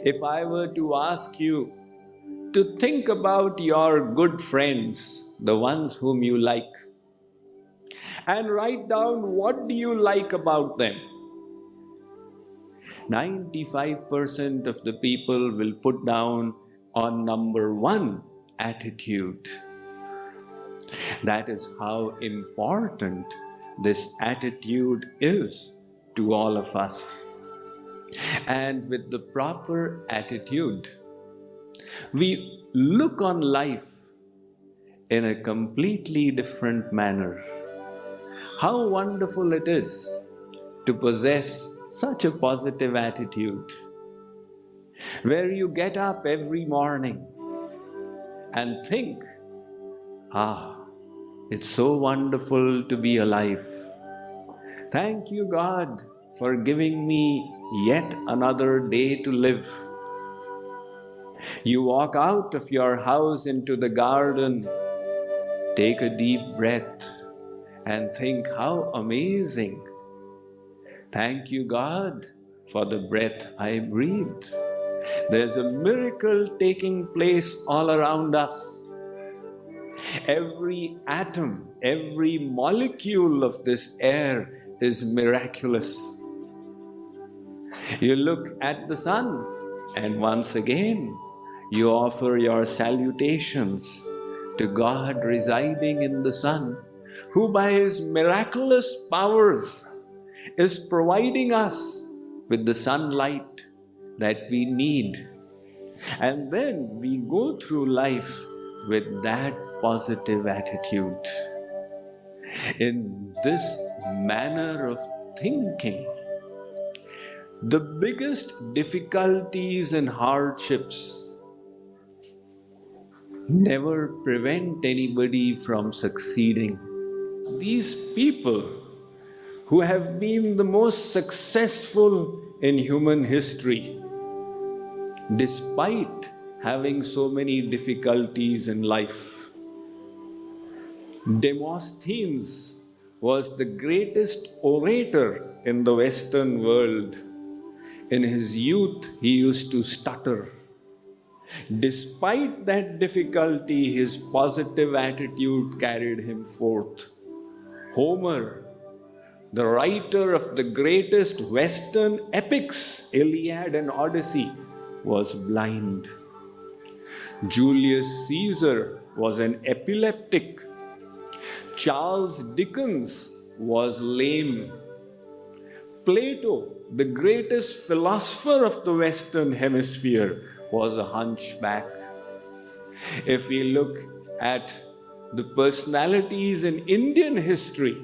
If I were to ask you to think about your good friends, the ones whom you like, and write down what do you like about them, 95% of the people will put down on number 1, attitude. That is how important this attitude is to all of us. And with the proper attitude, we look on life in a completely different manner. How wonderful it is to possess such a positive attitude, where you get up every morning and think, it's so wonderful to be alive. Thank you, God, for giving me yet another day to live. You walk out of your house into the garden, take a deep breath and think, how amazing. Thank you, God, for the breath I breathe. There's a miracle taking place all around us. Every atom, every molecule of this air is miraculous. You look at the sun, and once again, you offer your salutations to God residing in the sun, who by His miraculous powers is providing us with the sunlight that we need. And then we go through life with that positive attitude. In this manner of thinking, the biggest difficulties and hardships never prevent anybody from succeeding. These people who have been the most successful in human history, despite having so many difficulties in life. Demosthenes was the greatest orator in the Western world. In his youth, he used to stutter. Despite that difficulty, his positive attitude carried him forth. Homer, the writer of the greatest Western epics, Iliad and Odyssey, was blind. Julius Caesar was an epileptic. Charles Dickens was lame. Plato, the greatest philosopher of the Western Hemisphere, was a hunchback. If we look at the personalities in Indian history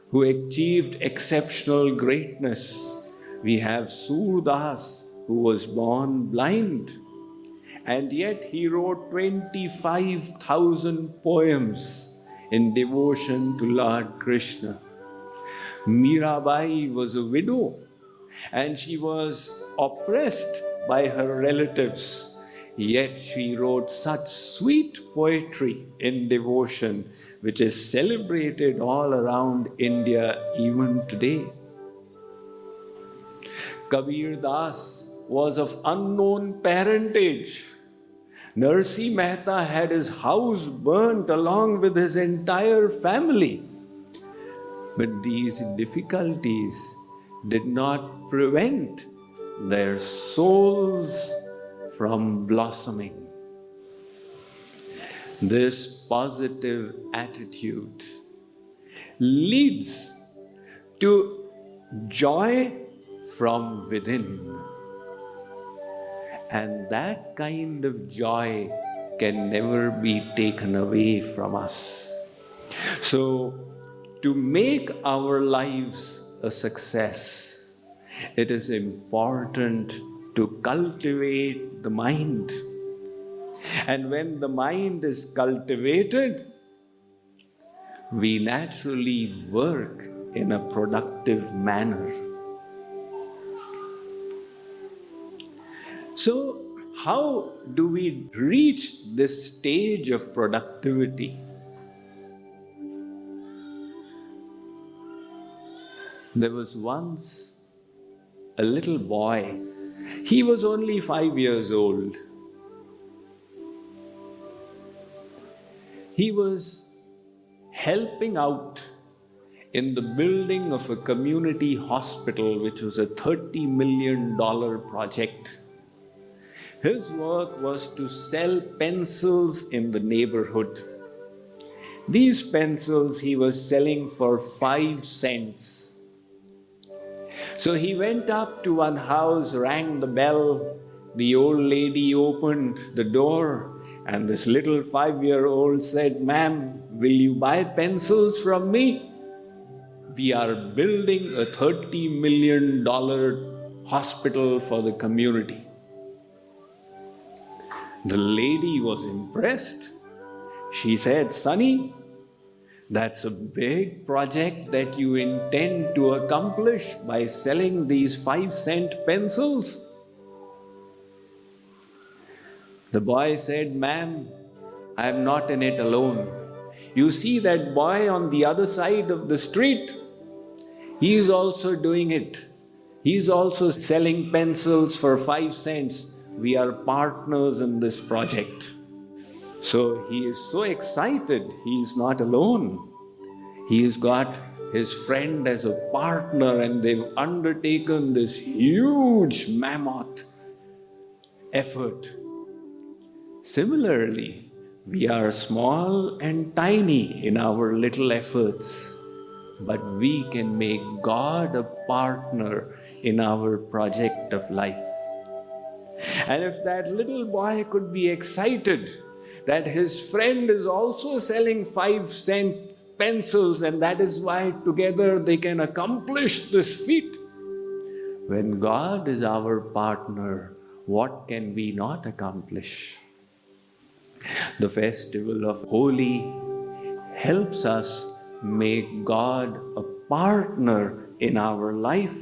who achieved exceptional greatness, we have Surdas, who was born blind, and yet he wrote 25,000 poems in devotion to Lord Krishna. Mirabai was a widow, and she was oppressed by her relatives, yet she wrote such sweet poetry in devotion, which is celebrated all around India even today. Kabir Das was of unknown parentage. Narsi Mehta had his house burnt along with his entire family. But these difficulties did not prevent their souls from blossoming. This positive attitude leads to joy from within. And that kind of joy can never be taken away from us. So, to make our lives a success, it is important to cultivate the mind. And when the mind is cultivated, we naturally work in a productive manner. So, how do we reach this stage of productivity? There was once a little boy He was only 5 years old. He was helping out in the building of a community hospital, which was a $30 million project. His work was to sell pencils in the neighborhood. These pencils he was selling for 5 cents. So he went up to one house, rang the bell. The old lady opened the door, and this little 5-year-old said, "Ma'am, will you buy pencils from me? We are building a $30 million hospital for the community." The lady was impressed. She said, "Sonny, that's a big project that you intend to accomplish by selling these 5-cent pencils." The boy said, "Ma'am, I am not in it alone. You see that boy on the other side of the street? He is also doing it. He is also selling pencils for 5 cents. We are partners in this project." So he is so excited. He is not alone. He has got his friend as a partner, and they've undertaken this huge mammoth effort. Similarly, we are small and tiny in our little efforts, but we can make God a partner in our project of life. And if that little boy could be excited that his friend is also selling 5-cent pencils, and that is why together they can accomplish this feat. When God is our partner, what can we not accomplish? The festival of Holi helps us make God a partner in our life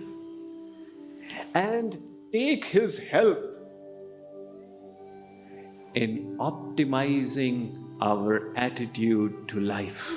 and take His help in optimizing our attitude to life.